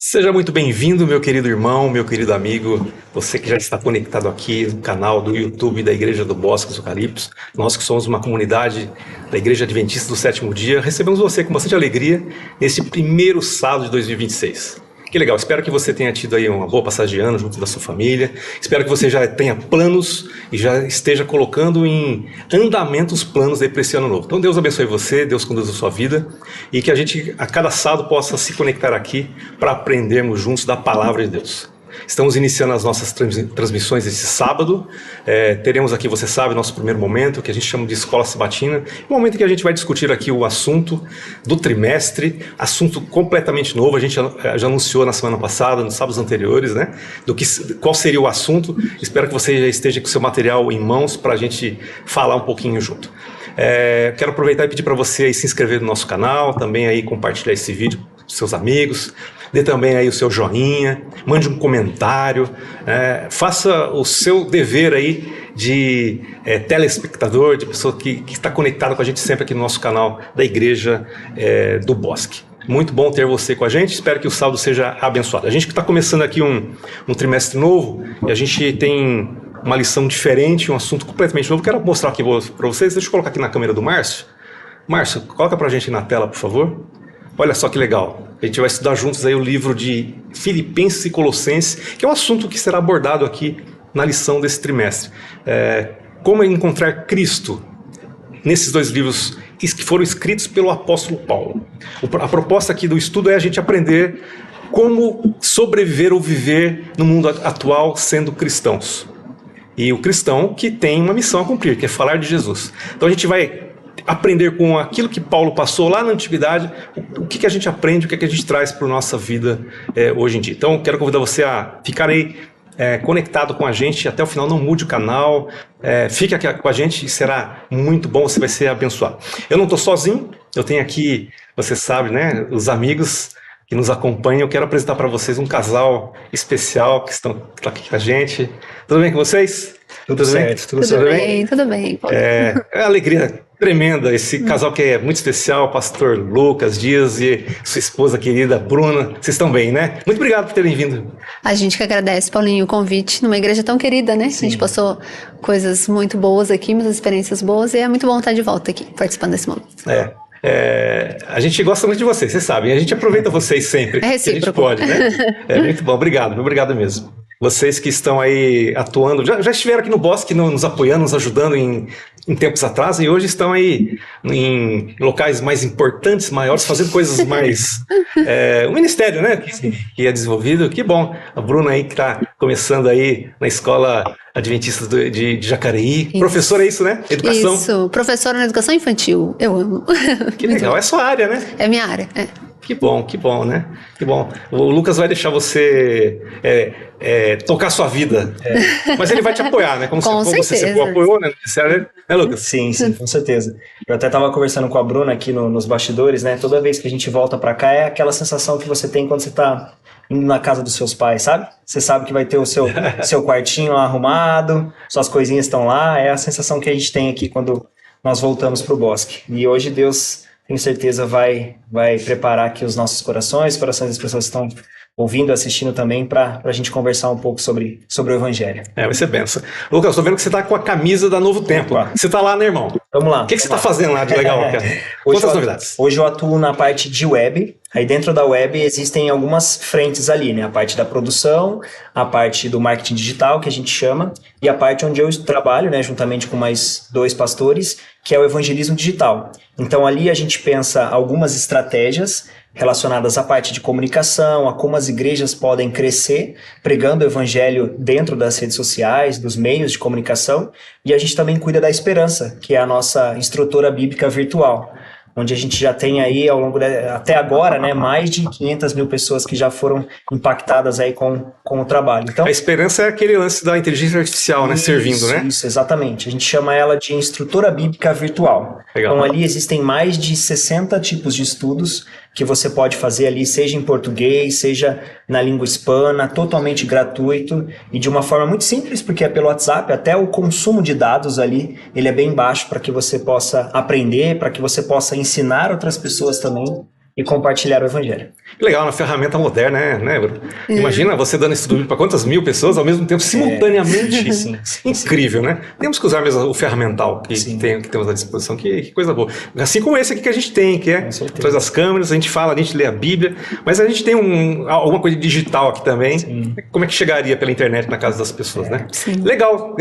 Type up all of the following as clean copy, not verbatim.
Seja muito bem-vindo, meu querido irmão, meu querido amigo, você que já está conectado aqui no canal do YouTube da Igreja do Bosque dos Eucaliptos. Nós que somos uma comunidade da Igreja Adventista do Sétimo Dia, recebemos você com bastante alegria nesse primeiro sábado de 2026. Que legal, espero que você tenha tido aí uma boa passagem de ano junto da sua família, espero que você já tenha planos e já esteja colocando em andamento os planos aí para esse ano novo. Então Deus abençoe você, Deus conduza a sua vida e que a gente a cada sábado possa se conectar aqui para aprendermos juntos da Palavra de Deus. Estamos iniciando as nossas transmissões esse sábado. Teremos aqui, você sabe, nosso primeiro momento, que a gente chama de Escola Sabatina. Um momento em que a gente vai discutir aqui o assunto do trimestre, assunto completamente novo. A gente já anunciou na semana passada, nos sábados anteriores, né? Qual seria o assunto. Espero que você já esteja com o seu material em mãos para a gente falar um pouquinho junto. Quero aproveitar e pedir para você aí se inscrever no nosso canal, também aí compartilhar esse vídeo com seus amigos. Dê também aí o seu joinha, mande um comentário, faça o seu dever aí de telespectador, de pessoa que está conectada com a gente sempre aqui no nosso canal da Igreja do Bosque. Muito bom ter você com a gente, espero que o sábado seja abençoado. A gente que está começando aqui um trimestre novo e a gente tem uma lição diferente, um assunto completamente novo. Quero mostrar aqui para vocês, deixa eu colocar aqui na câmera do Márcio. Márcio, coloca para a gente na tela, por favor. Olha só que legal, a gente vai estudar juntos aí o livro de Filipenses e Colossenses, que é um assunto que será abordado aqui na lição desse trimestre. Como encontrar Cristo nesses dois livros que foram escritos pelo apóstolo Paulo. A proposta aqui do estudo é a gente aprender como sobreviver ou viver no mundo atual sendo cristãos. E o cristão que tem uma missão a cumprir, que é falar de Jesus. Então a gente vai aprender com aquilo que Paulo passou lá na antiguidade, o que a gente aprende, o que a gente traz para a nossa vida hoje em dia. Então, quero convidar você a ficar aí conectado com a gente até o final, não mude o canal, fique aqui com a gente e será muito bom, você vai ser abençoado. Eu não estou sozinho, eu tenho aqui, você sabe, né, os amigos que nos acompanham. Eu quero apresentar para vocês um casal especial que estão aqui com a gente. Tudo bem com vocês? Tudo certo, Tudo bem, tudo bem. É uma alegria tremenda, esse casal que é muito especial, o pastor Lucas Dias e sua esposa querida Bruna. Vocês estão bem, né? Muito obrigado por terem vindo. A gente que agradece, Paulinho, o convite numa igreja tão querida, né? Sim. A gente passou coisas muito boas aqui, muitas experiências boas, e é muito bom estar de volta aqui, participando desse momento. A gente gosta muito de vocês, vocês sabem. A gente aproveita vocês sempre. É recíproco. Que a gente pode, né? É muito bom, obrigado mesmo. Vocês que estão aí atuando, já estiveram aqui no Bosque nos apoiando, nos ajudando em tempos atrás, e hoje estão aí em locais mais importantes, maiores, fazendo coisas mais... o ministério, né, que é desenvolvido. Que bom. A Bruna aí que está começando aí na Escola Adventista de Jacareí. Isso. Professora, é isso, né? Educação. Isso, professora na educação infantil. Eu amo. Que legal, é sua área, né? É minha área, Que bom, né? Que bom. O Lucas vai deixar você tocar sua vida, mas ele vai te apoiar, né? Como você sempre apoiou, né? Né, Lucas? Sim, com certeza. Eu até estava conversando com a Bruna aqui nos bastidores, né? Toda vez que a gente volta para cá é aquela sensação que você tem quando você está indo na casa dos seus pais, sabe? Você sabe que vai ter o seu quartinho lá arrumado, suas coisinhas estão lá, é a sensação que a gente tem aqui quando nós voltamos para o Bosque. E hoje Deus, tenho certeza, vai preparar aqui os nossos corações das pessoas que estão ouvindo, assistindo também, para a gente conversar um pouco sobre o Evangelho. Vai ser benção. Lucas, estou vendo que você está com a camisa da Novo Tempo. Você está lá, né, irmão? Vamos lá. O que você está fazendo lá de legal, cara? Quantas novidades? Hoje eu atuo na parte de web. Aí dentro da web existem algumas frentes ali, né? A parte da produção, a parte do marketing digital, que a gente chama, e a parte onde eu trabalho, né, juntamente com mais 2 pastores, que é o evangelismo digital. Então ali a gente pensa algumas estratégias relacionadas à parte de comunicação, a como as igrejas podem crescer pregando o evangelho dentro das redes sociais, dos meios de comunicação, e a gente também cuida da esperança, que é a nossa instrutora bíblica virtual, onde a gente já tem aí, até agora, né, mais de 500 mil pessoas que já foram impactadas aí com o trabalho. Então, a esperança é aquele lance da inteligência artificial, né, servindo, né? Isso, exatamente. A gente chama ela de instrutora bíblica virtual. Legal. Então, ali existem mais de 60 tipos de estudos que você pode fazer ali, seja em português, seja na língua hispana, totalmente gratuito e de uma forma muito simples, porque é pelo WhatsApp, até o consumo de dados ali, ele é bem baixo para que você possa aprender, para que você possa ensinar outras pessoas também e compartilhar o evangelho. Que legal, uma ferramenta moderna, né, Bruno? Imagina você dando estudo bíblico para quantas mil pessoas ao mesmo tempo, simultaneamente. Sim. Incrível, né? Temos que usar mesmo o ferramental que Sim. que temos à disposição, que coisa boa. Assim como esse aqui que a gente tem, que é traz as câmeras, a gente fala, a gente lê a Bíblia, mas a gente tem alguma coisa digital aqui também. Sim. Como é que chegaria pela internet na casa das pessoas, né? Sim. Legal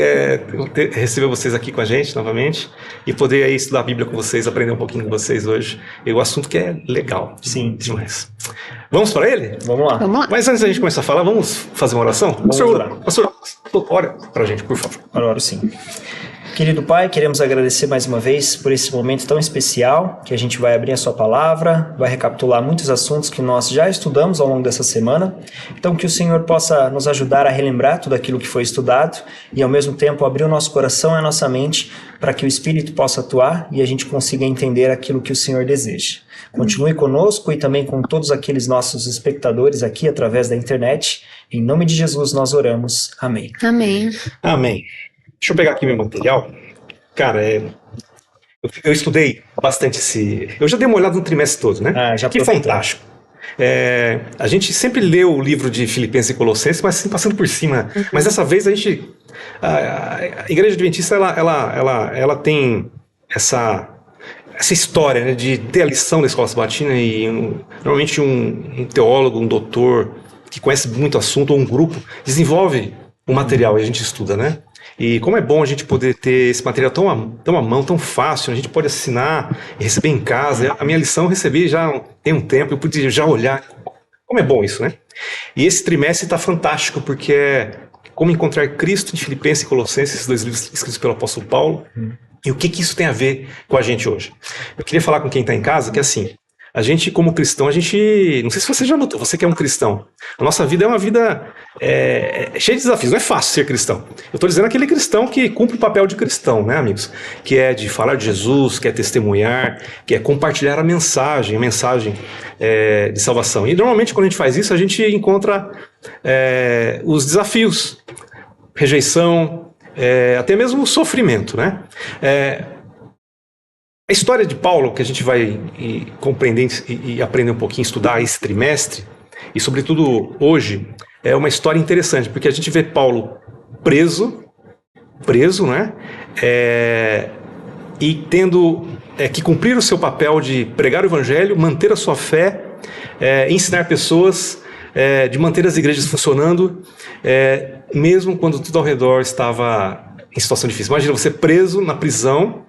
receber vocês aqui com a gente novamente e poder aí estudar a Bíblia com vocês, aprender um pouquinho com vocês hoje. E o assunto que é legal. Sim. Demais. Vamos para ele? Vamos lá. Vamos lá. Mas antes da gente começar a falar, vamos fazer uma oração? orar. Pastor, ora para a gente, por favor. Oro sim. Querido Pai, queremos agradecer mais uma vez por esse momento tão especial, que a gente vai abrir a sua palavra, vai recapitular muitos assuntos que nós já estudamos ao longo dessa semana. Então, que o Senhor possa nos ajudar a relembrar tudo aquilo que foi estudado e, ao mesmo tempo, abrir o nosso coração e a nossa mente para que o Espírito possa atuar e a gente consiga entender aquilo que o Senhor deseja. Continue conosco e também com todos aqueles nossos espectadores aqui através da internet. Em nome de Jesus nós oramos. Amém. Amém. Amém. Deixa eu pegar aqui meu material. Cara, eu estudei bastante esse... Eu já dei uma olhada no trimestre todo, né? Já que aproveitou. fantástico. A gente sempre leu o livro de Filipenses e Colossenses, mas assim, passando por cima. Mas dessa vez a gente... A Igreja Adventista, ela tem essa história, né, de ter a lição da Escola Sabatina e normalmente um teólogo, um doutor que conhece muito assunto, ou um grupo, desenvolve um material e a gente estuda, né? E como é bom a gente poder ter esse material tão à mão, tão fácil, a gente pode assinar e receber em casa. A minha lição eu recebi já tem um tempo, eu pude já olhar. Como é bom isso, né? E esse trimestre está fantástico, porque é como encontrar Cristo em Filipenses e Colossenses, esses dois livros escritos pelo apóstolo Paulo. E o que isso tem a ver com a gente hoje? Eu queria falar com quem está em casa que assim, a gente como cristão, não sei se você já notou, você que é um cristão, a nossa vida é uma vida cheia de desafios, não é fácil ser cristão. Eu estou dizendo aquele cristão que cumpre o papel de cristão, né, amigos? Que é de falar de Jesus, que é testemunhar, que é compartilhar a mensagem de salvação. E normalmente quando a gente faz isso, a gente encontra os desafios, rejeição, até mesmo o sofrimento, né? A história de Paulo, que a gente vai compreender e aprender um pouquinho, estudar esse trimestre, e sobretudo hoje, é uma história interessante, porque a gente vê Paulo preso, né? E tendo que cumprir o seu papel de pregar o evangelho, manter a sua fé, ensinar pessoas, de manter as igrejas funcionando, mesmo quando tudo ao redor estava em situação difícil. Imagina você preso na prisão,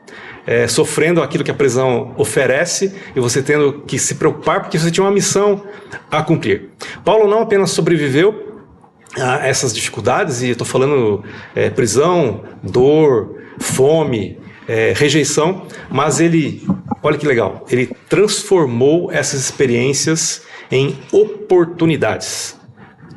sofrendo aquilo que a prisão oferece e você tendo que se preocupar porque você tinha uma missão a cumprir. Paulo não apenas sobreviveu a essas dificuldades, e eu estou falando prisão, dor, fome, rejeição, mas ele, olha que legal, ele transformou essas experiências em oportunidades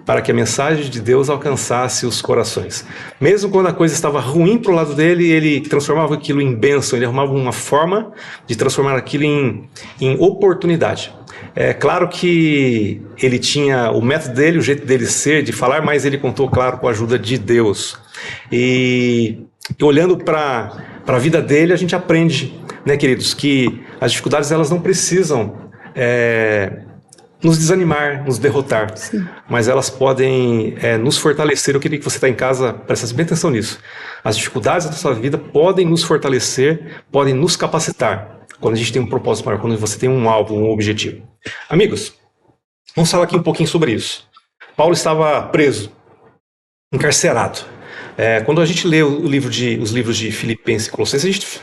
para que a mensagem de Deus alcançasse os corações. Mesmo quando a coisa estava ruim para o lado dele, ele transformava aquilo em bênção, ele arrumava uma forma de transformar aquilo em oportunidade. É claro que ele tinha o método dele, o jeito dele ser, de falar, mas ele contou, claro, com a ajuda de Deus. E olhando para a vida dele, a gente aprende, né, queridos, que as dificuldades elas não precisam nos desanimar, nos derrotar, sim, mas elas podem nos fortalecer. Eu queria que você está em casa prestasse bem atenção nisso. As dificuldades da sua vida podem nos fortalecer, podem nos capacitar, quando a gente tem um propósito maior, quando você tem um alvo, um objetivo. Amigos, vamos falar aqui um pouquinho sobre isso. Paulo estava preso, encarcerado. Quando a gente lê os livros de Filipenses e Colossenses, a gente,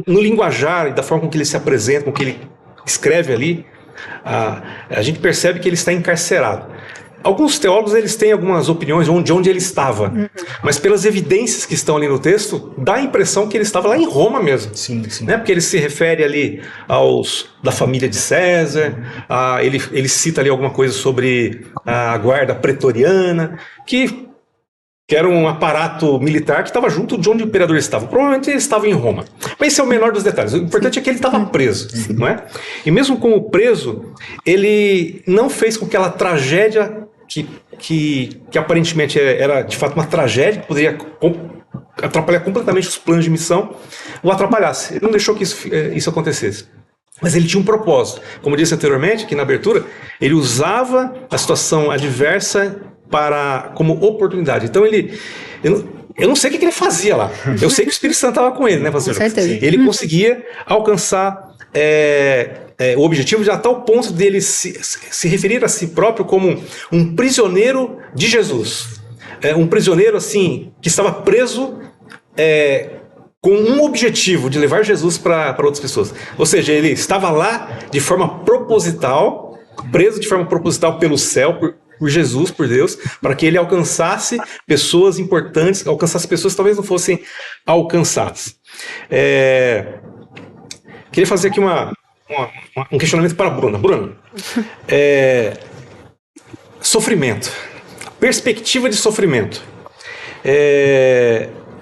no linguajar e da forma com que ele se apresenta, com que ele escreve ali, a gente percebe que ele está encarcerado. alguns teólogos eles têm algumas opiniões de onde ele estava, mas pelas evidências que estão ali no texto, dá a impressão que ele estava lá em Roma mesmo. Sim, sim. Né? Porque ele se refere ali da família de César, ele cita ali alguma coisa sobre a guarda pretoriana, que era um aparato militar que estava junto de onde o imperador estava. Provavelmente ele estava em Roma. Mas esse é o menor dos detalhes. O importante é que ele estava preso, não é? E mesmo como preso, ele não fez com que aquela tragédia que aparentemente era de fato uma tragédia, que poderia atrapalhar completamente os planos de missão, o atrapalhasse. Ele não deixou que isso acontecesse. Mas ele tinha um propósito. Como disse anteriormente, aqui na abertura, ele usava a situação adversa como oportunidade. Então eu não sei o que ele fazia lá. Eu sei que o Espírito Santo estava com ele, né, pastor? Com certeza. Ele conseguia alcançar o objetivo de a tal ponto dele se referir a si próprio como um prisioneiro de Jesus. Um prisioneiro, assim, que estava preso com um objetivo de levar Jesus para outras pessoas. Ou seja, ele estava lá de forma proposital, preso de forma proposital pelo céu, por Jesus, por Deus, para que ele alcançasse pessoas importantes, alcançasse pessoas que talvez não fossem alcançadas. Queria fazer aqui um questionamento para a Bruna. Bruna, sofrimento, perspectiva de sofrimento.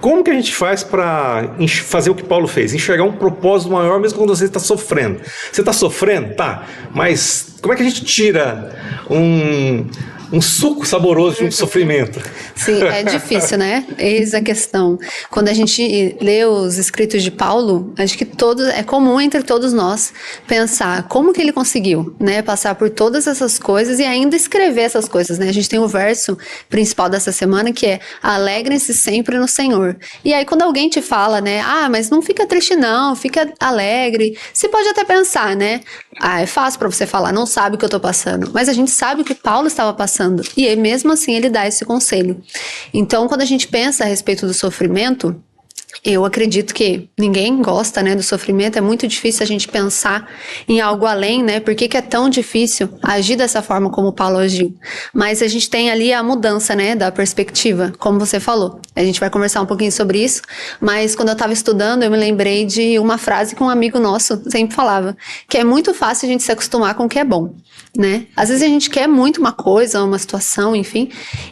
Como que a gente faz para fazer o que Paulo fez? Enxergar um propósito maior mesmo quando você está sofrendo. Você está sofrendo? Tá. Mas como é que a gente tira um suco saboroso de um sofrimento? Sim, é difícil, né? Eis a questão. Quando a gente lê os escritos de Paulo, acho que é comum entre todos nós pensar como que ele conseguiu, né? Passar por todas essas coisas e ainda escrever essas coisas, né? A gente tem o verso principal dessa semana que é: alegrem-se sempre no Senhor. E aí quando alguém te fala, né? Mas não fica triste não, fica alegre. Você pode até pensar, né? É fácil para você falar, não sabe o que eu tô passando. Mas a gente sabe o que Paulo estava passando. E mesmo assim ele dá esse conselho. Então, quando a gente pensa a respeito do sofrimento, eu acredito que ninguém gosta, né, do sofrimento. É muito difícil a gente pensar em algo além, né? Por que é tão difícil agir dessa forma como Paulo agiu? Mas a gente tem ali a mudança, né, da perspectiva, como você falou. A gente vai conversar um pouquinho sobre isso, mas quando eu estava estudando, eu me lembrei de uma frase que um amigo nosso sempre falava, que é muito fácil a gente se acostumar com o que é bom, né? Às vezes a gente quer muito uma coisa, uma situação, enfim,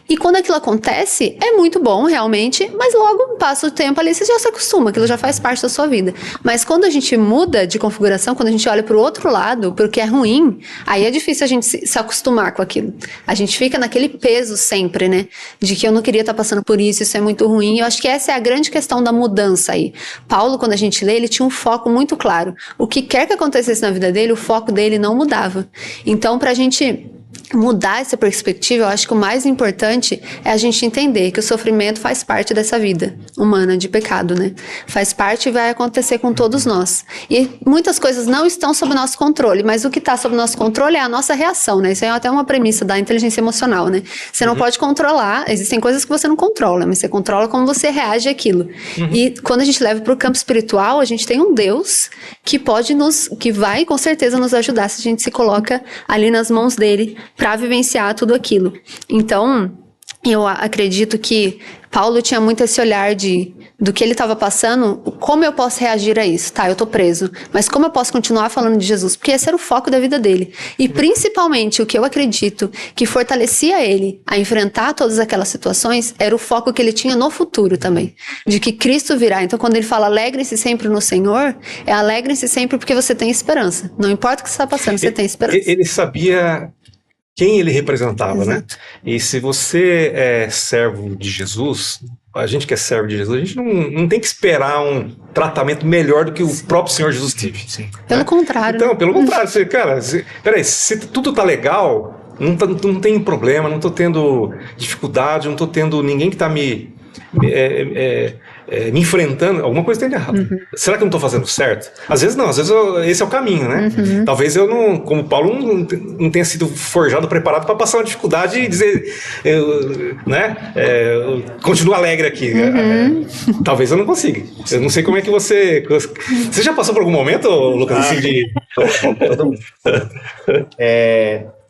e quando aquilo acontece, é muito bom, realmente, mas logo passa o tempo ali, você já se acostuma, aquilo já faz parte da sua vida. Mas quando a gente muda de configuração, quando a gente olha para o outro lado, para o que é ruim, aí é difícil a gente se acostumar com aquilo. A gente fica naquele peso sempre, né? De que eu não queria estar passando por isso é muito ruim. Eu acho que essa é a grande questão da mudança aí. Paulo, quando a gente lê, ele tinha um foco muito claro. O que quer que acontecesse na vida dele, o foco dele não mudava. Então, para a gente mudar essa perspectiva, eu acho que o mais importante é a gente entender que o sofrimento faz parte dessa vida humana de pecado, né? Faz parte e vai acontecer com todos nós. E muitas coisas não estão sob nosso controle, mas o que está sob nosso controle é a nossa reação, né? Isso é até uma premissa da inteligência emocional, né? Você não pode controlar, existem coisas que você não controla, mas você controla como você reage àquilo. E quando a gente leva para o campo espiritual, a gente tem um Deus que que vai com certeza nos ajudar se a gente se coloca ali nas mãos dele para vivenciar tudo aquilo. Então, eu acredito que Paulo tinha muito esse olhar do que ele estava passando, como eu posso reagir a isso? Tá, eu tô preso, mas como eu posso continuar falando de Jesus? Porque esse era o foco da vida dele. E principalmente o que eu acredito que fortalecia ele a enfrentar todas aquelas situações era o foco que ele tinha no futuro também, de que Cristo virá. Então quando ele fala alegrem-se sempre no Senhor, é alegrem-se sempre porque você tem esperança. Não importa o que você está passando, você tem esperança. Ele sabia quem ele representava, Exato. né? E se você é servo de Jesus, a gente que é servo de Jesus, a gente não tem que esperar um tratamento melhor do que o próprio Senhor Jesus teve. Sim. Pelo contrário. Então, pelo contrário, peraí, se tudo tá legal, não tem problema, não tô tendo dificuldade, não tô tendo ninguém que tá me enfrentando, alguma coisa tem de errado. Será que eu não estou fazendo certo? Às vezes não, às vezes esse é o caminho, né? Talvez eu não, como Paulo, não tenha sido forjado, preparado para passar uma dificuldade e dizer, continuo alegre aqui. Talvez eu não consiga. Eu não sei como é que você já passou por algum momento, Lucas, assim de...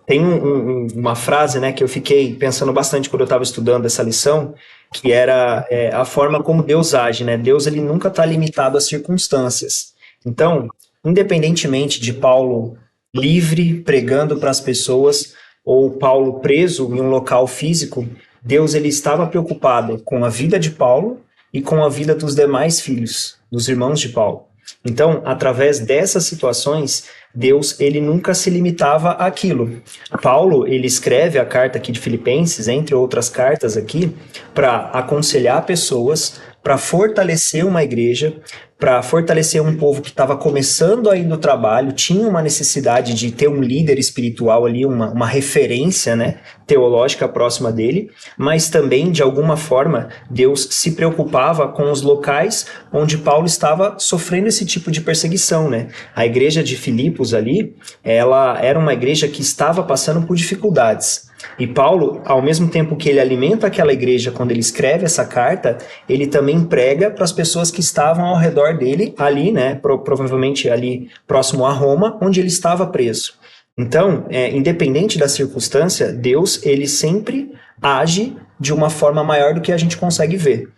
Tem uma frase, né, que eu fiquei pensando bastante quando eu estava estudando essa lição, que era a forma como Deus age, né? Deus, ele nunca está limitado às circunstâncias. Então, independentemente de Paulo livre, pregando para as pessoas, ou Paulo preso em um local físico, Deus, ele estava preocupado com a vida de Paulo e com a vida dos demais filhos, dos irmãos de Paulo. Então, através dessas situações, Deus, ele nunca se limitava àquilo. Paulo, ele escreve a carta aqui de Filipenses, entre outras cartas aqui, para aconselhar pessoas, para fortalecer uma igreja, para fortalecer um povo que estava começando aí no trabalho, tinha uma necessidade de ter um líder espiritual ali, uma referência, né, teológica próxima dele, mas também, de alguma forma, Deus se preocupava com os locais onde Paulo estava sofrendo esse tipo de perseguição, né? A igreja de Filipos ali, ela era uma igreja que estava passando por dificuldades. E Paulo, ao mesmo tempo que ele alimenta aquela igreja quando ele escreve essa carta, ele também prega para as pessoas que estavam ao redor dele, ali, né, provavelmente ali próximo a Roma, onde ele estava preso. Então, independente da circunstância, Deus, ele sempre age de uma forma maior do que a gente consegue ver.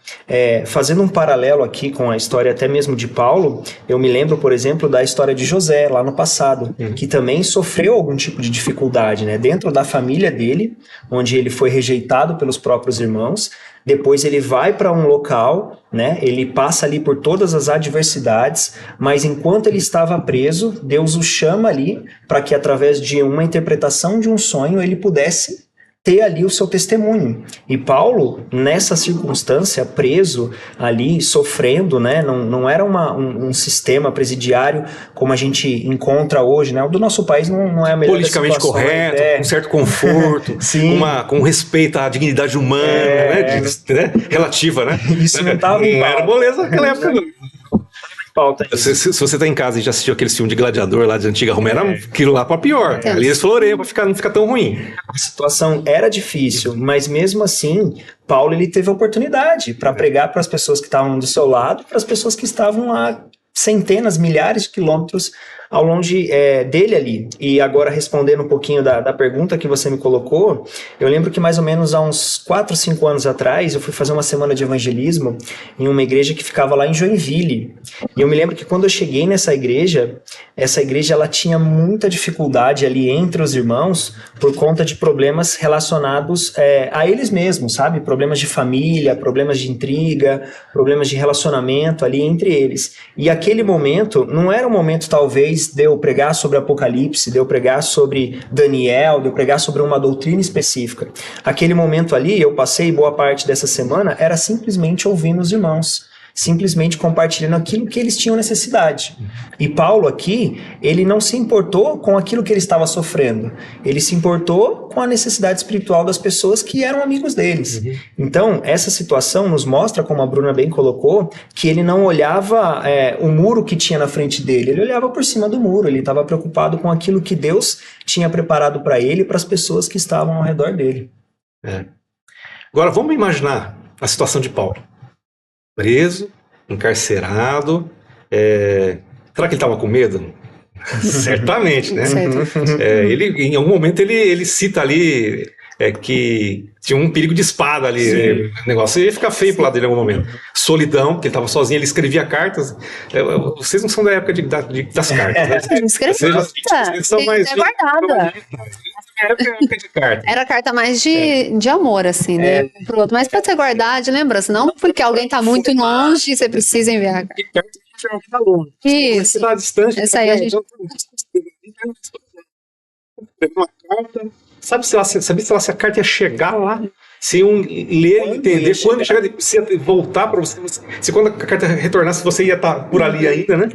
Fazendo um paralelo aqui com a história até mesmo de Paulo, eu me lembro, por exemplo, da história de José, lá no passado, que também sofreu algum tipo de dificuldade, né? Dentro da família dele, onde ele foi rejeitado pelos próprios irmãos, depois ele vai para um local, né? Ele passa ali por todas as adversidades, mas enquanto ele estava preso, Deus o chama ali para que através de uma interpretação de um sonho ele pudesse ter ali o seu testemunho. E Paulo, nessa circunstância, preso ali, sofrendo, né? Não era um sistema presidiário como a gente encontra hoje, né? O do nosso país não é a melhor politicamente correto, com certo conforto, com respeito à dignidade humana, né? Relativa, né? Isso não estava não era moleza naquela época, não. Se você tá em casa e já assistiu aquele filme de Gladiador lá de antiga Roma, era aquilo lá para pior. Ali eles floreiam para não ficar tão ruim. A situação era difícil, mas mesmo assim, Paulo ele teve a oportunidade para pregar para as pessoas que estavam do seu lado, para as pessoas que estavam a centenas, milhares de quilômetros ao longe dele ali. E agora, respondendo um pouquinho da pergunta que você me colocou, eu lembro que mais ou menos há uns 4, 5 anos atrás, eu fui fazer uma semana de evangelismo em uma igreja que ficava lá em Joinville. E eu me lembro que quando eu cheguei nessa igreja, essa igreja ela tinha muita dificuldade ali entre os irmãos por conta de problemas relacionados a eles mesmos, sabe? Problemas de família, problemas de intriga, problemas de relacionamento ali entre eles. E aquele momento não era um momento, talvez, de eu pregar sobre Apocalipse, de eu pregar sobre Daniel, de eu pregar sobre uma doutrina específica. Aquele momento ali, eu passei boa parte dessa semana, era simplesmente ouvindo os irmãos, simplesmente compartilhando aquilo que eles tinham necessidade. E Paulo aqui, ele não se importou com aquilo que ele estava sofrendo, ele se importou com a necessidade espiritual das pessoas que eram amigos deles. Então, essa situação nos mostra, como a Bruna bem colocou, que ele não olhava o muro que tinha na frente dele, ele olhava por cima do muro, ele estava preocupado com aquilo que Deus tinha preparado para ele e para as pessoas que estavam ao redor dele. Agora, vamos imaginar a situação de Paulo. Preso, encarcerado. Será que ele estava com medo? Certamente, né? Ele, em algum momento ele cita ali que tinha um perigo de espada ali. O negócio ia ficar feio pro lado dele em algum momento. Solidão, porque ele estava sozinho, ele escrevia cartas. Vocês não são da época das cartas, né? Vocês são mais guardada. Era carta mais de amor, assim, né? Pro outro. Mas pra você guardar de lembrança, não porque alguém tá muito longe e você precisa enviar. Isso. Essa aí a gente... Uma carta. Sabe se a carta ia chegar lá? Se iam ler e entender quando chegar, se ia voltar para você. Se quando a carta retornasse, você ia estar por ali ainda, né?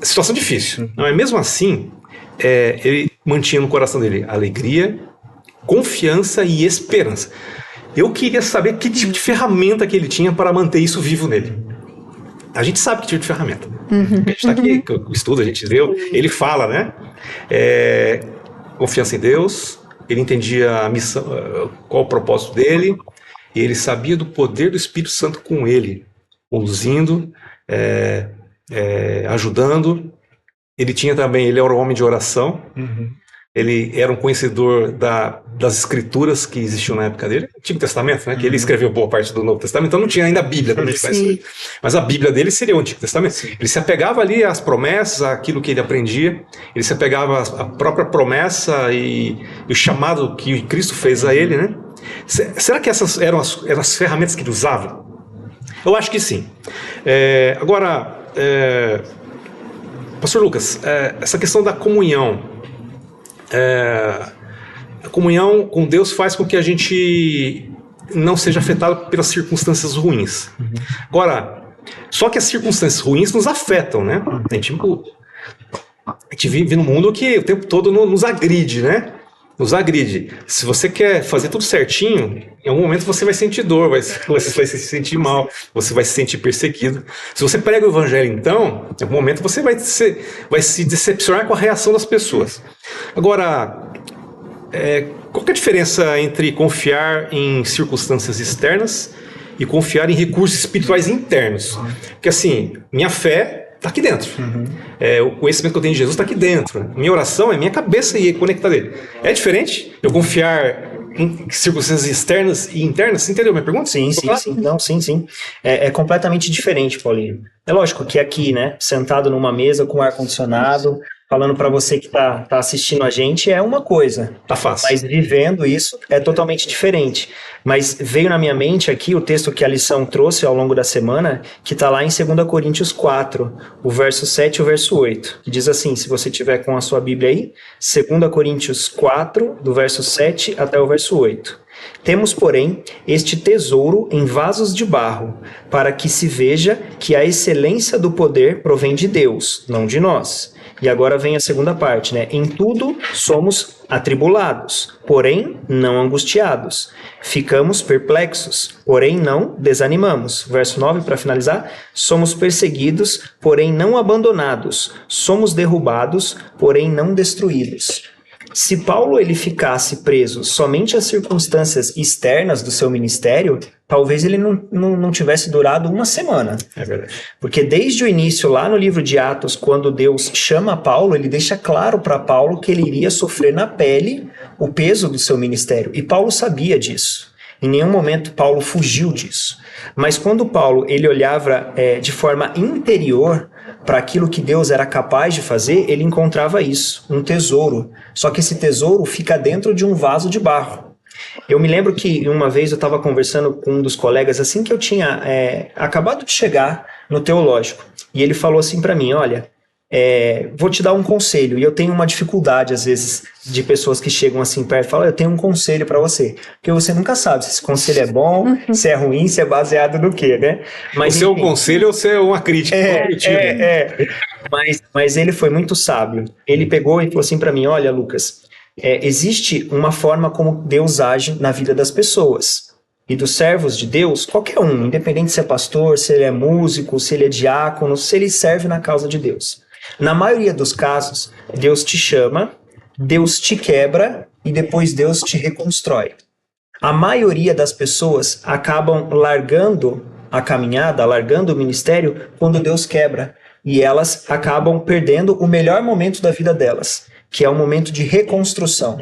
Situação difícil. Mas mesmo assim, ele mantinha no coração dele alegria, confiança e esperança. Eu queria saber que tipo de ferramenta que ele tinha para manter isso vivo nele. A gente sabe que tipo de ferramenta. A gente está aqui, estuda, a gente leu. Ele fala, né? Confiança em Deus. Ele entendia a missão, qual o propósito dele. E ele sabia do poder do Espírito Santo com ele, conduzindo, ajudando. Ele era um homem de oração. ele era um conhecedor das escrituras que existiam na época dele, Antigo Testamento, né? Que ele escreveu boa parte do Novo Testamento, então não tinha ainda a Bíblia para ele conhecer. Mas a Bíblia dele seria o Antigo Testamento. Sim. Ele se apegava ali às promessas, àquilo que ele aprendia, ele se apegava à própria promessa e o chamado que Cristo fez a ele, né? Será que essas eram as ferramentas que ele usava? Eu acho que sim. Agora, Pastor Lucas, essa questão da comunhão, a comunhão com Deus faz com que a gente não seja afetado pelas circunstâncias ruins. Uhum. Agora, só que as circunstâncias ruins nos afetam, né? A gente vive num mundo que o tempo todo nos agride, né? Nos agride. Se você quer fazer tudo certinho, em algum momento você vai sentir dor, você vai se sentir mal, você vai se sentir perseguido. Se você prega o evangelho, então, em algum momento você vai se decepcionar com a reação das pessoas. Agora, qual que é a diferença entre confiar em circunstâncias externas e confiar em recursos espirituais internos? Porque assim, minha fé está aqui dentro. Uhum. O conhecimento que eu tenho de Jesus está aqui dentro. Minha oração é minha cabeça e conectada dele. É diferente eu confiar em circunstâncias externas e internas? Você entendeu a minha pergunta? Sim. Não, sim. É completamente diferente, Paulinho. É lógico que aqui, né, sentado numa mesa com ar-condicionado, falando para você que tá assistindo a gente, é uma coisa. Tá fácil. Mas vivendo isso é totalmente diferente. Mas veio na minha mente aqui o texto que a lição trouxe ao longo da semana, que está lá em 2 Coríntios 4, o verso 7 e o verso 8, que diz assim, se você tiver com a sua Bíblia aí, 2 Coríntios 4, do verso 7 até o verso 8. Temos, porém, este tesouro em vasos de barro, para que se veja que a excelência do poder provém de Deus, não de nós. E agora vem a segunda parte, né? Em tudo somos atribulados, porém não angustiados. Ficamos perplexos, porém não desanimamos. Verso 9, para finalizar. Somos perseguidos, porém não abandonados. Somos derrubados, porém não destruídos. Se Paulo ele ficasse preso somente às circunstâncias externas do seu ministério, talvez ele não tivesse durado uma semana. É verdade. Porque desde o início, lá no livro de Atos, quando Deus chama Paulo, ele deixa claro para Paulo que ele iria sofrer na pele o peso do seu ministério. E Paulo sabia disso. Em nenhum momento Paulo fugiu disso. Mas quando Paulo ele olhava de forma interior para aquilo que Deus era capaz de fazer, ele encontrava isso, um tesouro. Só que esse tesouro fica dentro de um vaso de barro. Eu me lembro que uma vez eu estava conversando com um dos colegas assim que eu tinha acabado de chegar no teológico. E ele falou assim para mim, olha, vou te dar um conselho. E eu tenho uma dificuldade às vezes de pessoas que chegam assim perto e falam, eu tenho um conselho para você. Porque você nunca sabe se esse conselho é bom, se é ruim, se é baseado no quê, né? Mas, se é um conselho ou se é uma crítica. Mas ele foi muito sábio. Ele pegou e falou assim para mim, olha, Lucas, existe uma forma como Deus age na vida das pessoas. E dos servos de Deus, qualquer um, independente se é pastor, se ele é músico, se ele é diácono, se ele serve na causa de Deus. Na maioria dos casos, Deus te chama, Deus te quebra e depois Deus te reconstrói. A maioria das pessoas acabam largando a caminhada, largando o ministério quando Deus quebra. E elas acabam perdendo o melhor momento da vida delas, que é o momento de reconstrução.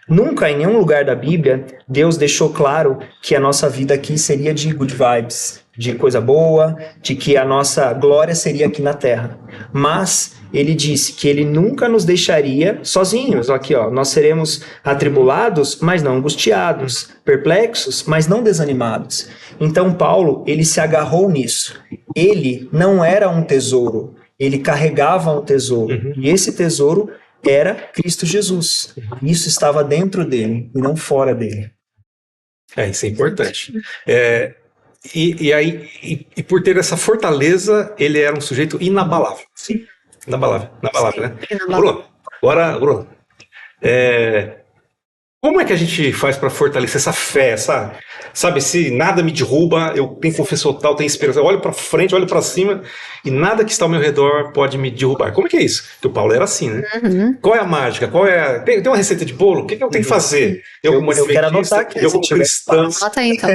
Nunca em nenhum lugar da Bíblia Deus deixou claro que a nossa vida aqui seria de good vibes, de coisa boa, de que a nossa glória seria aqui na terra. Mas ele disse que ele nunca nos deixaria sozinhos. Aqui, ó, nós seremos atribulados, mas não angustiados, perplexos, mas não desanimados. Então Paulo, ele se agarrou nisso. Ele não era um tesouro, ele carregava um tesouro. Uhum. E esse tesouro era Cristo Jesus. Isso estava dentro dele e não fora dele. Isso é importante. E por ter essa fortaleza, ele era um sujeito inabalável. Sim. Inabalável, né? Bruno, agora, Bruno, Como é que a gente faz para fortalecer essa fé, sabe, se nada me derruba, eu tenho confiança total, tenho esperança, eu olho para frente, olho para cima e nada que está ao meu redor pode me derrubar. Como é que é isso? Porque o Paulo era assim, né? Qual é a mágica? Tem uma receita de bolo? O que eu tenho que fazer? Eu quero anotar aqui, eu como cristão. Anota aí, então.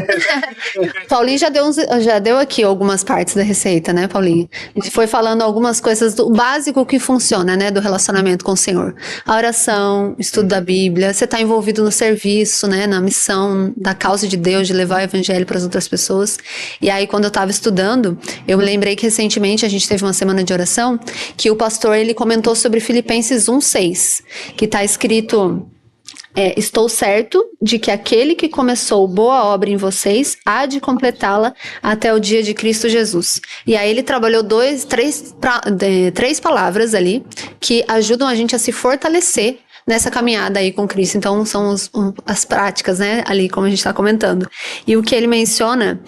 Paulinho já deu aqui algumas partes da receita, né, Paulinho? A gente foi falando algumas coisas do básico que funciona, né, do relacionamento com o Senhor. A oração, o estudo da Bíblia, você está envolvido no serviço, né, na missão da causa de Deus, de levar o evangelho para as outras pessoas. E aí, quando eu estava estudando, eu me lembrei que recentemente a gente teve uma semana de oração, que o pastor, ele comentou sobre Filipenses 1:6, que está escrito... estou certo de que aquele que começou boa obra em vocês há de completá-la até o dia de Cristo Jesus. E aí ele trabalhou três palavras ali que ajudam a gente a se fortalecer nessa caminhada aí com Cristo. Então são as práticas, né, ali como a gente está comentando. E o que ele menciona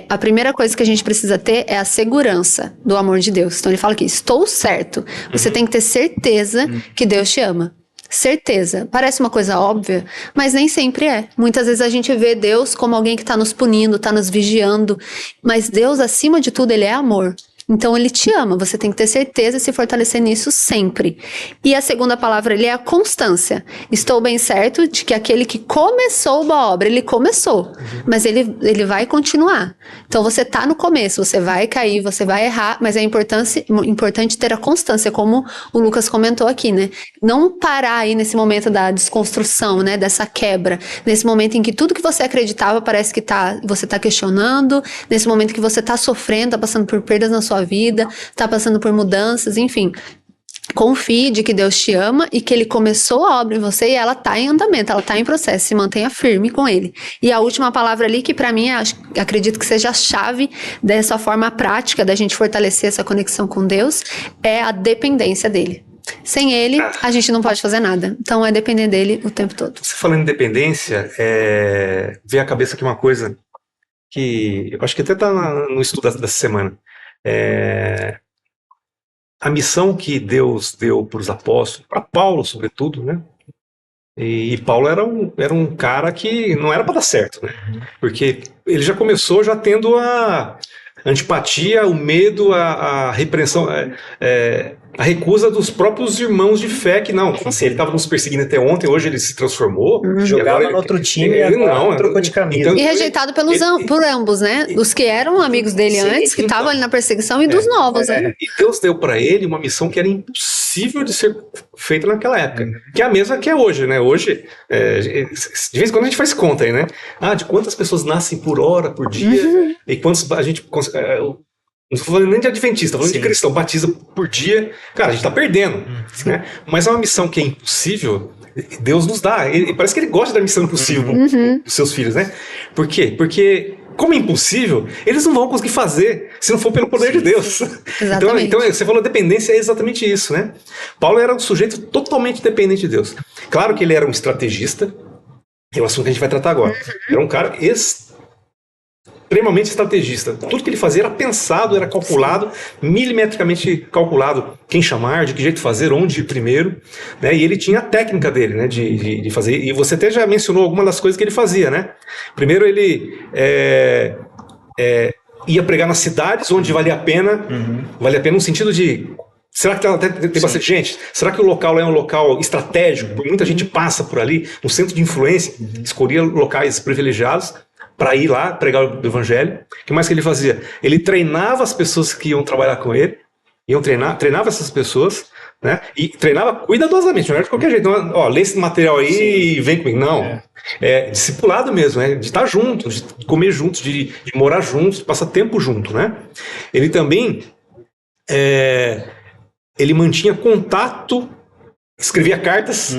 a primeira coisa que a gente precisa ter é a segurança do amor de Deus. Então ele fala aqui, estou certo. Você tem que ter certeza que Deus te ama. Certeza. Parece uma coisa óbvia, mas nem sempre é. Muitas vezes a gente vê Deus como alguém que está nos punindo, está nos vigiando, mas Deus, acima de tudo, ele é amor. Então ele te ama, você tem que ter certeza e se fortalecer nisso sempre. E a segunda palavra ali é a constância. Estou bem certo de que aquele que começou uma obra, ele começou, mas ele vai continuar. Então você está no começo, você vai cair, você vai errar, mas é importante ter a constância, como o Lucas comentou aqui, né? Não parar aí nesse momento da desconstrução, né? Dessa quebra, nesse momento em que tudo que você acreditava parece que você está questionando, nesse momento que você está sofrendo, está passando por perdas na sua vida, tá passando por mudanças, enfim. Confie de que Deus te ama e que Ele começou a obra em você e ela tá em andamento, ela tá em processo, se mantenha firme com Ele. E a última palavra ali, que para mim, acredito que seja a chave dessa forma prática da gente fortalecer essa conexão com Deus, é a dependência dele. Sem Ele, a gente não pode fazer nada. Então é depender dele o tempo todo. Você falando em dependência, veio à cabeça aqui uma coisa que eu acho que até tá no estudo dessa semana. A missão que Deus deu para os apóstolos, para Paulo sobretudo, né? E Paulo era um cara que não era para dar certo, né? Porque ele já começou já tendo a antipatia, o medo, a repreensão, a recusa dos próprios irmãos de fé, que não, assim, ele estava nos perseguindo até ontem, hoje ele se transformou. Jogava no outro time e agora trocou de camisa. Então, e rejeitado por ambos, né? Dos que eram amigos dele antes, que estavam ali na perseguição, e dos novos, né? E Deus deu para ele uma missão que era impossível de ser feita naquela época, que é a mesma que é hoje, né? Hoje, de vez em quando a gente faz conta aí, né? De quantas pessoas nascem por hora, por dia, e quantos a gente... Não estou falando nem de adventista, estou falando de cristão, batiza por dia. Cara, a gente está perdendo. Né? Mas é uma missão que é impossível, Deus nos dá. Parece que ele gosta da missão impossível dos seus filhos, né? Por quê? Porque, como é impossível, eles não vão conseguir fazer se não for pelo poder de Deus. Então, você falou dependência, é exatamente isso, né? Paulo era um sujeito totalmente dependente de Deus. Claro que ele era um estrategista, é o assunto que a gente vai tratar agora. Era um cara extremamente estrategista. Tudo que ele fazia era pensado, era calculado, milimetricamente calculado. Quem chamar, de que jeito fazer, onde ir primeiro. Né? E ele tinha a técnica dele, né, de fazer. E você até já mencionou algumas das coisas que ele fazia. Né? Primeiro ele ia pregar nas cidades onde valia a pena. Valia a pena no sentido de... Será que tem bastante gente? Será que o local é um local estratégico? Muita gente passa por ali, um centro de influência. Escolhia locais privilegiados para ir lá pregar o evangelho. O que mais que ele fazia? Ele treinava as pessoas que iam trabalhar com ele, treinava essas pessoas, né? E treinava cuidadosamente, não era de qualquer jeito. Não, lê esse material aí e vem comigo. Não. É discipulado mesmo, de estar junto, de comer juntos, de morar juntos, de passar tempo junto, né? Ele também ele mantinha contato, escrevia cartas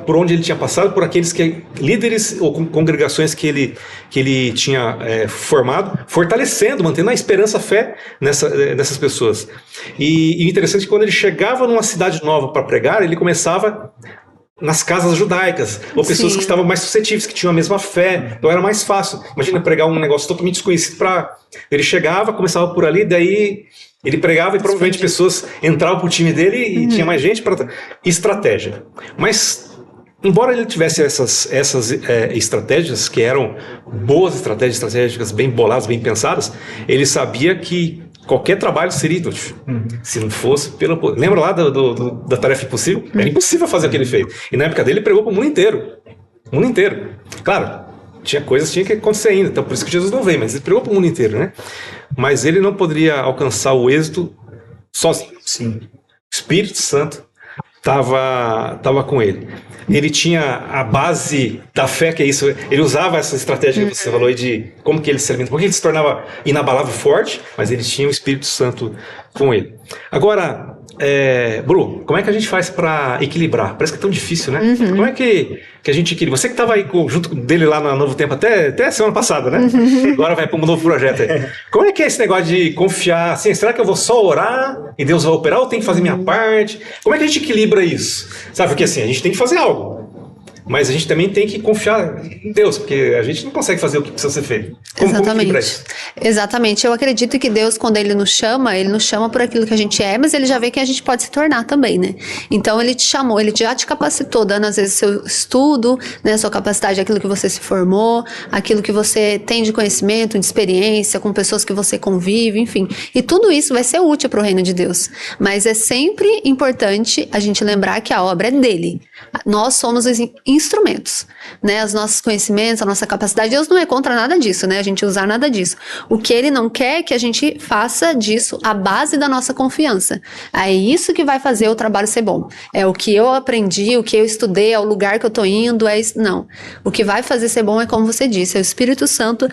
por onde ele tinha passado, por aqueles líderes ou congregações que ele tinha formado, fortalecendo, mantendo a esperança, a fé nessas pessoas. E interessante que quando ele chegava numa cidade nova para pregar, ele começava nas casas judaicas, ou pessoas que estavam mais suscetíveis, que tinham a mesma fé, então era mais fácil. Imagina pregar um negócio totalmente desconhecido ele chegava, começava por ali, daí ele pregava e provavelmente pessoas entravam pro time dele e tinha mais gente para estratégia. Mas embora ele tivesse essas estratégias, que eram boas estratégias, estratégicas bem boladas, bem pensadas, ele sabia que qualquer trabalho seria inútil. Se não fosse pelo... Lembra lá da tarefa impossível? Era impossível fazer o que ele fez. E na época dele, ele pregou para o mundo inteiro. O mundo inteiro. Claro, tinha coisas que tinha que acontecer ainda, então por isso que Jesus não veio, mas ele pregou para o mundo inteiro, né? Mas ele não poderia alcançar o êxito sozinho. Sim. O Espírito Santo estava com ele. Ele tinha a base da fé, que é isso. Ele usava essa estratégia que você falou aí de como que ele se alimenta, porque ele se tornava inabalável forte, mas ele tinha o Espírito Santo com ele. Agora, Bru, como é que a gente faz para equilibrar? Parece que é tão difícil, né? Como é que a gente equilibra? Você que estava aí junto dele lá no Novo Tempo até semana passada, né? Agora vai para um novo projeto aí. Como é que é esse negócio de confiar? Assim, será que eu vou só orar e Deus vai operar ou tem que fazer minha parte? Como é que a gente equilibra isso? Sabe, porque assim, a gente tem que fazer algo. Mas a gente também tem que confiar em Deus, porque a gente não consegue fazer o que precisa ser feito. Exatamente. Exatamente. Eu acredito que Deus, quando Ele nos chama por aquilo que a gente é, mas Ele já vê que a gente pode se tornar também, né? Então Ele te chamou, Ele já te capacitou, dando às vezes seu estudo, né, sua capacidade, aquilo que você se formou, aquilo que você tem de conhecimento, de experiência, com pessoas que você convive, enfim. E tudo isso vai ser útil para o reino de Deus. Mas é sempre importante a gente lembrar que a obra é dele. Nós somos os instrumentos, né? Os nossos conhecimentos, a nossa capacidade. Deus não é contra nada disso, né? A gente usar nada disso. O que Ele não quer é que a gente faça disso a base da nossa confiança. É isso que vai fazer o trabalho ser bom. É o que eu aprendi, o que eu estudei, é o lugar que eu tô indo, é isso. Não. O que vai fazer ser bom é como você disse, é o Espírito Santo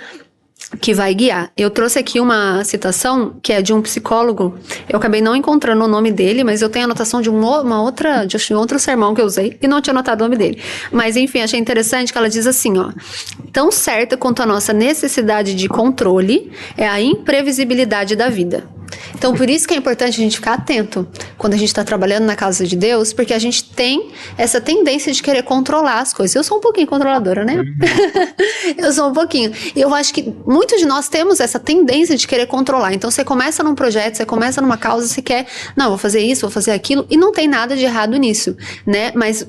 que vai guiar. Eu trouxe aqui uma citação que é de um psicólogo. Eu acabei não encontrando o nome dele, mas eu tenho anotação de um outro sermão que eu usei e não tinha anotado o nome dele. Mas enfim, achei interessante que ela diz assim, ó: tão certa quanto a nossa necessidade de controle é a imprevisibilidade da vida. Então, por isso que é importante a gente ficar atento quando a gente está trabalhando na casa de Deus, porque a gente tem essa tendência de querer controlar as coisas. Eu sou um pouquinho controladora, né? Eu sou um pouquinho. E eu acho que muitos de nós temos essa tendência de querer controlar. Então, você começa num projeto, você começa numa causa, você quer, não, vou fazer isso, vou fazer aquilo, e não tem nada de errado nisso, né? Mas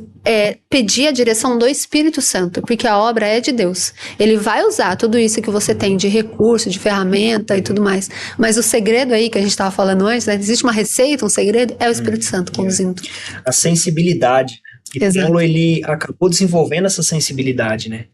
pedir a direção do Espírito Santo, porque a obra é de Deus. Ele vai usar tudo isso que você tem de recurso, de ferramenta e tudo mais. Mas o segredo aí que a gente estava falando antes, né? Existe uma receita, um segredo, é o Espírito Santo conduzindo. A sensibilidade. E Paulo, ele acabou desenvolvendo essa sensibilidade, né?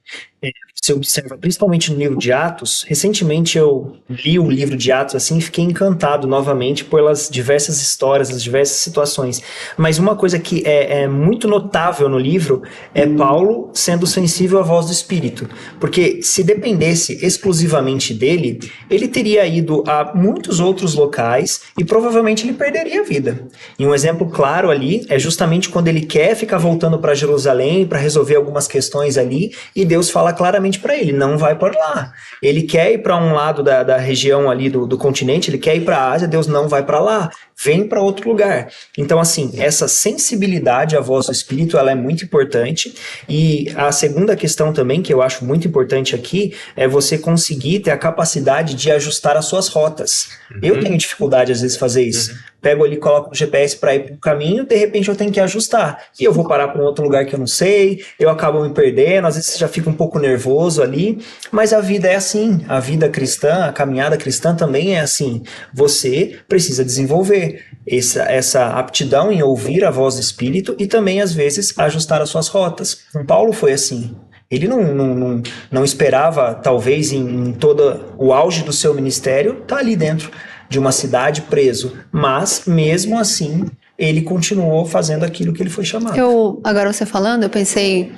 Você observa, principalmente no livro de Atos. Recentemente eu li o livro de Atos assim e fiquei encantado novamente pelas diversas histórias, as diversas situações. Mas uma coisa que é muito notável no livro é Paulo sendo sensível à voz do Espírito. Porque se dependesse exclusivamente dele, ele teria ido a muitos outros locais e provavelmente ele perderia a vida. E um exemplo claro ali é justamente quando ele quer ficar voltando para Jerusalém para resolver algumas questões ali e Deus fala claramente para ele, não vai por lá. Ele quer ir para um lado da região ali do continente, ele quer ir para a Ásia, Deus não vai para lá, vem para outro lugar. Então assim, essa sensibilidade à voz do Espírito, ela é muito importante. E a segunda questão também, que eu acho muito importante aqui, é você conseguir ter a capacidade de ajustar as suas rotas. Eu tenho dificuldade às vezes de fazer isso. Pego ali, coloco o GPS para ir para o caminho, de repente eu tenho que ajustar. E eu vou parar para um outro lugar que eu não sei, eu acabo me perdendo, às vezes você já fica um pouco nervoso ali, mas a vida é assim. A vida cristã, a caminhada cristã também é assim. Você precisa desenvolver essa aptidão em ouvir a voz do Espírito e também, às vezes, ajustar as suas rotas. Paulo foi assim. Ele não esperava, talvez, em todo o auge do seu ministério, estar ali dentro de uma cidade preso, mas mesmo assim ele continuou fazendo aquilo que ele foi chamado. Agora você falando, eu pensei,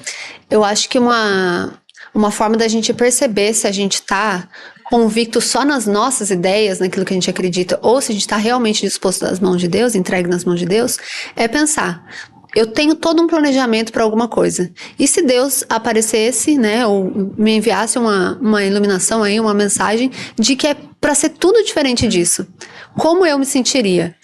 eu acho que uma forma da gente perceber se a gente está convicto só nas nossas ideias, naquilo que a gente acredita, ou se a gente está realmente disposto nas mãos de Deus, entregue nas mãos de Deus, é pensar: eu tenho todo um planejamento para alguma coisa. E se Deus aparecesse, né, ou me enviasse uma iluminação aí, uma mensagem de que é para ser tudo diferente disso, como eu me sentiria?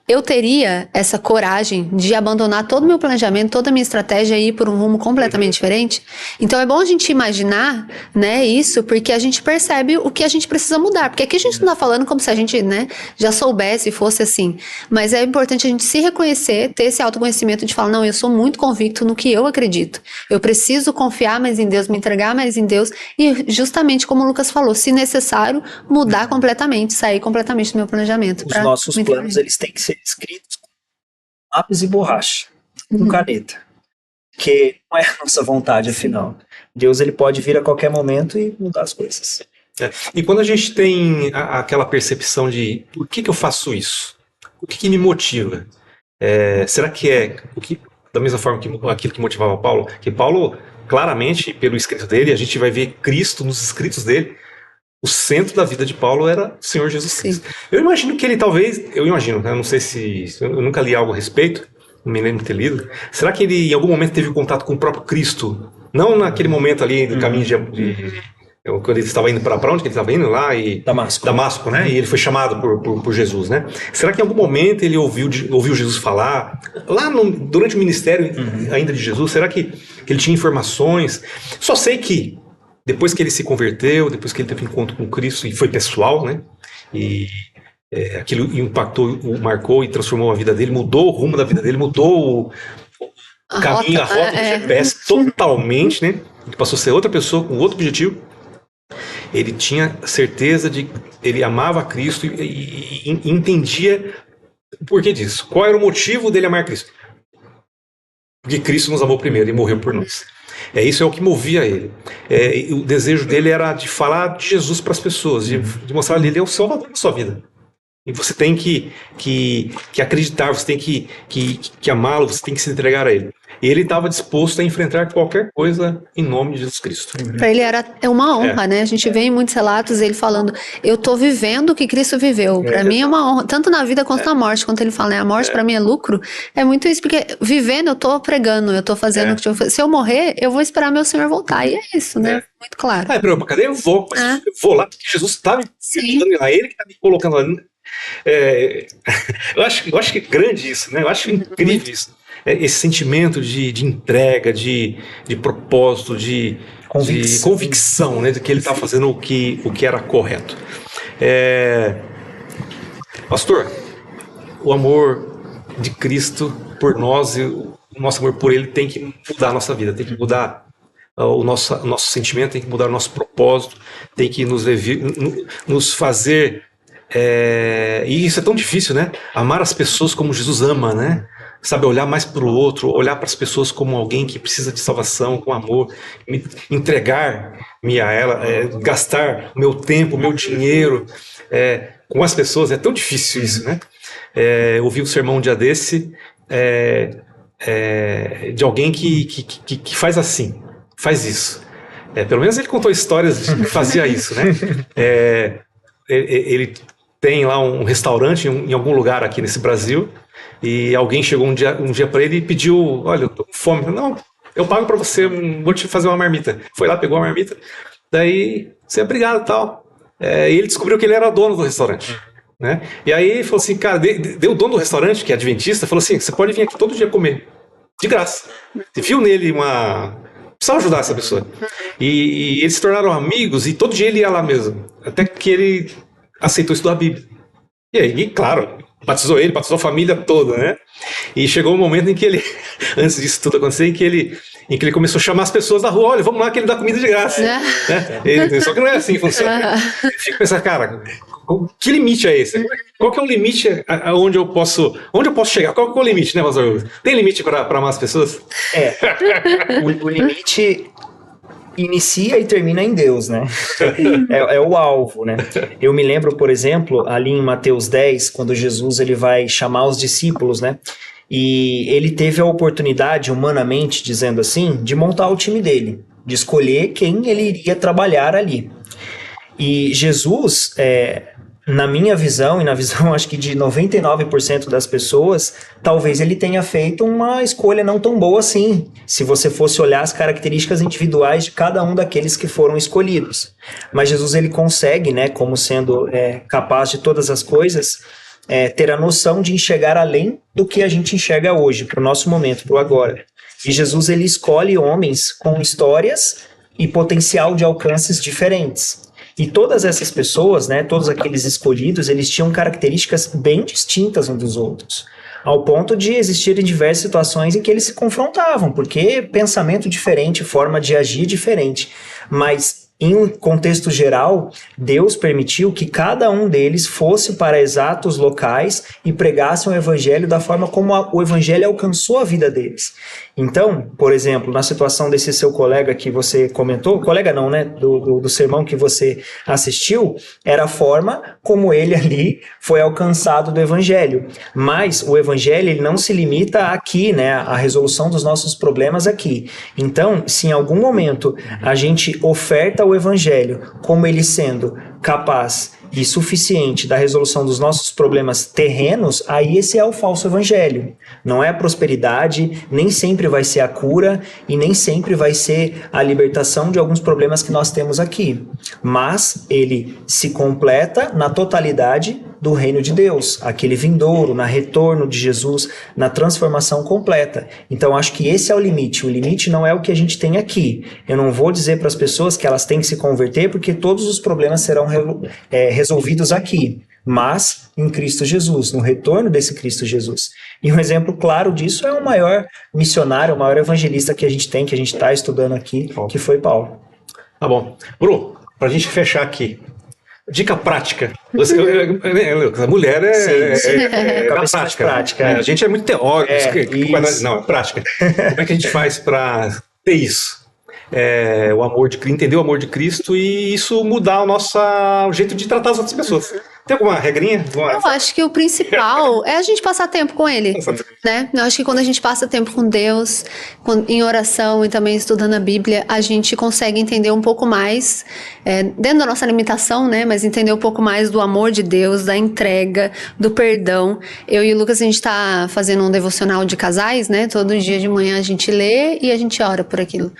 eu teria essa coragem de abandonar todo o meu planejamento, toda a minha estratégia e ir por um rumo completamente diferente? Então é bom a gente imaginar, né, isso, porque a gente percebe o que a gente precisa mudar. Porque aqui a gente não está falando como se a gente, né, já soubesse e fosse assim. Mas é importante a gente se reconhecer, ter esse autoconhecimento de falar, não, eu sou muito convicto no que eu acredito. Eu preciso confiar mais em Deus, me entregar mais em Deus e justamente como o Lucas falou, se necessário, mudar completamente, sair completamente do meu planejamento. Os nossos planos, eles têm que ser escritos com lápis e borracha, com caneta. Porque não é a nossa vontade, afinal. Deus, ele pode vir a qualquer momento e mudar as coisas. E quando a gente tem aquela percepção de por que eu faço isso? O que me motiva? Será que da mesma forma que aquilo que motivava Paulo? Que Paulo, claramente, pelo escrito dele, a gente vai ver Cristo nos escritos dele. O centro da vida de Paulo era o Senhor Jesus Cristo. Sim. Eu imagino que ele eu não sei se, eu nunca li algo a respeito, não me lembro de ter lido. Será que ele em algum momento teve contato com o próprio Cristo? Não naquele momento ali do caminho quando ele estava indo para onde que ele estava indo? Lá e Damasco, né? E ele foi chamado por Jesus, né? Será que em algum momento ele ouviu Jesus falar? Lá durante o ministério ainda de Jesus, será que ele tinha informações? Só sei que depois que ele se converteu, depois que ele teve encontro com Cristo, e foi pessoal, né? E aquilo marcou e transformou a vida dele, mudou o rumo da vida dele, mudou o caminho, a rota do GPS totalmente, né? Ele passou a ser outra pessoa com outro objetivo. Ele tinha certeza ele amava Cristo e entendia o porquê disso. Qual era o motivo dele amar Cristo? Porque Cristo nos amou primeiro e morreu por nós. Isso é o que movia ele. O desejo dele era de falar de Jesus para as pessoas, de mostrar que ele é o salvador da sua vida. E você tem que acreditar, você tem que amá-lo, você tem que se entregar a ele. E ele estava disposto a enfrentar qualquer coisa em nome de Jesus Cristo. Para ele é uma honra, né? A gente vê em muitos relatos ele falando, eu estou vivendo o que Cristo viveu. Para mim é uma honra, tanto na vida quanto na morte. Quando ele fala, né, a morte para mim é lucro, é muito isso, porque vivendo eu estou pregando, eu estou fazendo o que eu fazer. Se eu morrer, eu vou esperar meu Senhor voltar. E é isso, né? Muito claro. Cadê eu vou? Mas eu vou lá porque Jesus está me dando, é ele que está me colocando lá. Eu acho que é grande isso, né? Eu acho incrível isso. Esse sentimento de entrega, de propósito, de convicção, né, de que ele está fazendo o que era correto. Pastor, o amor de Cristo por nós, o nosso amor por ele tem que mudar a nossa vida, tem que mudar o nosso sentimento, tem que mudar o nosso propósito, tem que nos fazer... e isso é tão difícil, né? Amar as pessoas como Jesus ama, né? Sabe, olhar mais para o outro, olhar para as pessoas como alguém que precisa de salvação, com amor, entregar-me a ela, gastar o meu tempo, o meu dinheiro com as pessoas. É tão difícil isso, né? Eu ouvi um sermão um dia desse de alguém que faz assim, faz isso. Pelo menos ele contou histórias de que fazia isso, né? Ele tem lá um restaurante em algum lugar aqui nesse Brasil. E alguém chegou um dia para ele e pediu, olha, eu tô com fome. Não, eu pago para você, vou te fazer uma marmita. Foi lá, pegou a marmita, daí, você é obrigado e tal. E ele descobriu que ele era dono do restaurante. Né? E aí ele falou assim, cara, deu o dono do restaurante, que é adventista, falou assim, você pode vir aqui todo dia comer, de graça. Você viu nele precisava ajudar essa pessoa. E eles se tornaram amigos e todo dia ele ia lá mesmo. Até que ele aceitou estudar a Bíblia. E aí, claro... batizou a família toda, né? E chegou um momento em que ele, antes disso tudo acontecer, em que ele começou a chamar as pessoas da rua, olha, vamos lá que ele dá comida de graça. Né? Só que não é assim, funciona. Fica pensando, cara, que limite é esse? Qual que é o limite onde eu posso chegar? Qual que é o limite, né, pastor? Tem limite para amar as pessoas? O limite inicia e termina em Deus, né? É o alvo, né? Eu me lembro, por exemplo, ali em Mateus 10, quando Jesus ele vai chamar os discípulos, né? E ele teve a oportunidade, humanamente, dizendo assim, de montar o time dele, de escolher quem ele iria trabalhar ali. E Jesus, na minha visão e na visão acho que de 99% das pessoas, talvez ele tenha feito uma escolha não tão boa assim, se você fosse olhar as características individuais de cada um daqueles que foram escolhidos. Mas Jesus ele consegue, né, como sendo capaz de todas as coisas, ter a noção de enxergar além do que a gente enxerga hoje, para o nosso momento, para o agora. E Jesus, ele escolhe homens com histórias e potencial de alcances diferentes. E todas essas pessoas, né, todos aqueles escolhidos, eles tinham características bem distintas uns dos outros, ao ponto de existirem diversas situações em que eles se confrontavam, porque pensamento diferente, forma de agir diferente. Mas, em um contexto geral, Deus permitiu que cada um deles fosse para exatos locais e pregasse o evangelho da forma como o evangelho alcançou a vida deles. Então, por exemplo, na situação desse seu colega que você comentou, colega não, né, do sermão que você assistiu, era a forma como ele ali foi alcançado do evangelho. Mas o evangelho, ele não se limita aqui, né, a resolução dos nossos problemas aqui. Então, se em algum momento a gente oferta o evangelho como ele sendo capaz e suficiente da resolução dos nossos problemas terrenos, aí esse é o falso evangelho. Não é a prosperidade, nem sempre vai ser a cura e nem sempre vai ser a libertação de alguns problemas que nós temos aqui. Mas ele se completa na totalidade do reino de Deus, aquele vindouro, na retorno de Jesus, na transformação completa. Então, acho que esse é o limite. O limite não é o que a gente tem aqui. Eu não vou dizer para as pessoas que elas têm que se converter, porque todos os problemas serão resolvidos aqui, mas em Cristo Jesus, no retorno desse Cristo Jesus. E um exemplo claro disso é o maior missionário, o maior evangelista que a gente tem, que a gente está estudando aqui, que foi Paulo. Tá bom. Bruno, para a gente fechar aqui, dica prática. A mulher é da prática. A gente é muito teórico. Não, é prática. Como é que a gente faz para ter isso? O amor de Cristo, entender o amor de Cristo e isso mudar o jeito de tratar as outras pessoas. Tem alguma regrinha? Eu acho que o principal é a gente passar tempo com Ele, né? Eu acho que quando a gente passa tempo com Deus, em oração e também estudando a Bíblia, a gente consegue entender um pouco mais, dentro da nossa limitação, né? Mas entender um pouco mais do amor de Deus, da entrega, do perdão. Eu e o Lucas, a gente tá fazendo um devocional de casais, né? Todo dia de manhã a gente lê e a gente ora por aquilo.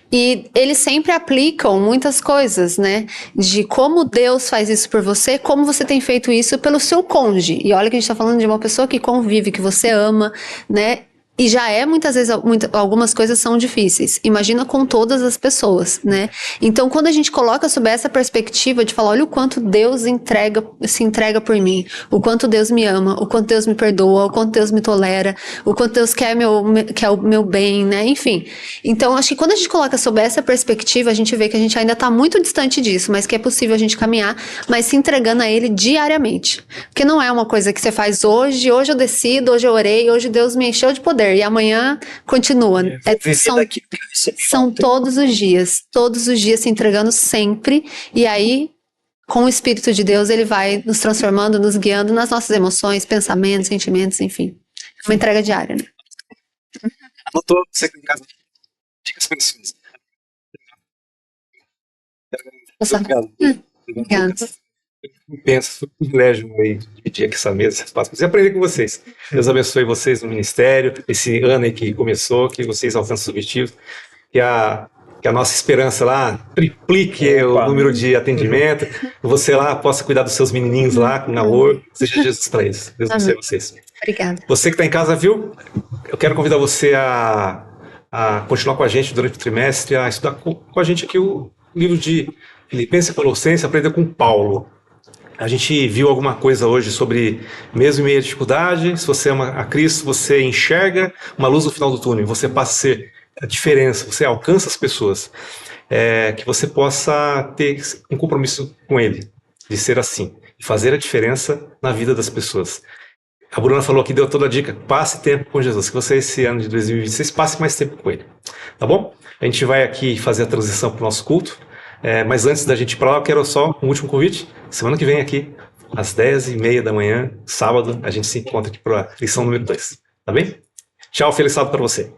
E eles sempre aplicam muitas coisas, né? De como Deus faz isso por você, como você tem feito isso pelo seu cônjuge. E olha que a gente tá falando de uma pessoa que convive, que você ama, né? E já muitas vezes, algumas coisas são difíceis. Imagina com todas as pessoas, né? Então, quando a gente coloca sob essa perspectiva de falar, olha o quanto Deus se entrega por mim, o quanto Deus me ama, o quanto Deus me perdoa, o quanto Deus me tolera, o quanto Deus quer o meu bem, né? Enfim. Então, acho que quando a gente coloca sob essa perspectiva, a gente vê que a gente ainda tá muito distante disso, mas que é possível a gente caminhar, mas se entregando a Ele diariamente. Porque não é uma coisa que você faz hoje eu decido, hoje eu orei, hoje Deus me encheu de poder. E amanhã continua. São todos os dias se entregando sempre. E aí, com o Espírito de Deus, ele vai nos transformando, nos guiando nas nossas emoções, pensamentos, sentimentos, enfim. Uma entrega diária, né? Anotou você que em casa. Dicas preciosas. Obrigada. Penso, foi um privilégio aí dividir aqui essa mesa, esse espaço, e aprender com vocês. Deus abençoe vocês no ministério, esse ano aí que começou, que vocês alcancem os objetivos, que a nossa esperança lá triplique o número de atendimento, que você lá possa cuidar dos seus menininhos lá com amor, seja Jesus para eles. Deus abençoe vocês. Obrigada. Você que está em casa, viu? Eu quero convidar você a continuar com a gente durante o trimestre, a estudar com a gente aqui o livro de Filipenses e Colossenses, aprender com Paulo. A gente viu alguma coisa hoje sobre, mesmo em meio à dificuldade, se você ama a Cristo, você enxerga uma luz no final do túnel, você passa a ser a diferença, você alcança as pessoas. Que você possa ter um compromisso com Ele, de ser assim, de fazer a diferença na vida das pessoas. A Bruna falou aqui, deu toda a dica, passe tempo com Jesus, que você esse ano de 2026 passe mais tempo com Ele. Tá bom? A gente vai aqui fazer a transição para o nosso culto. Mas antes da gente ir para lá, eu quero só um último convite. Semana que vem aqui, às 10h30 da manhã, sábado, a gente se encontra aqui para a lição número 2. Tá bem? Tchau, feliz sábado para você.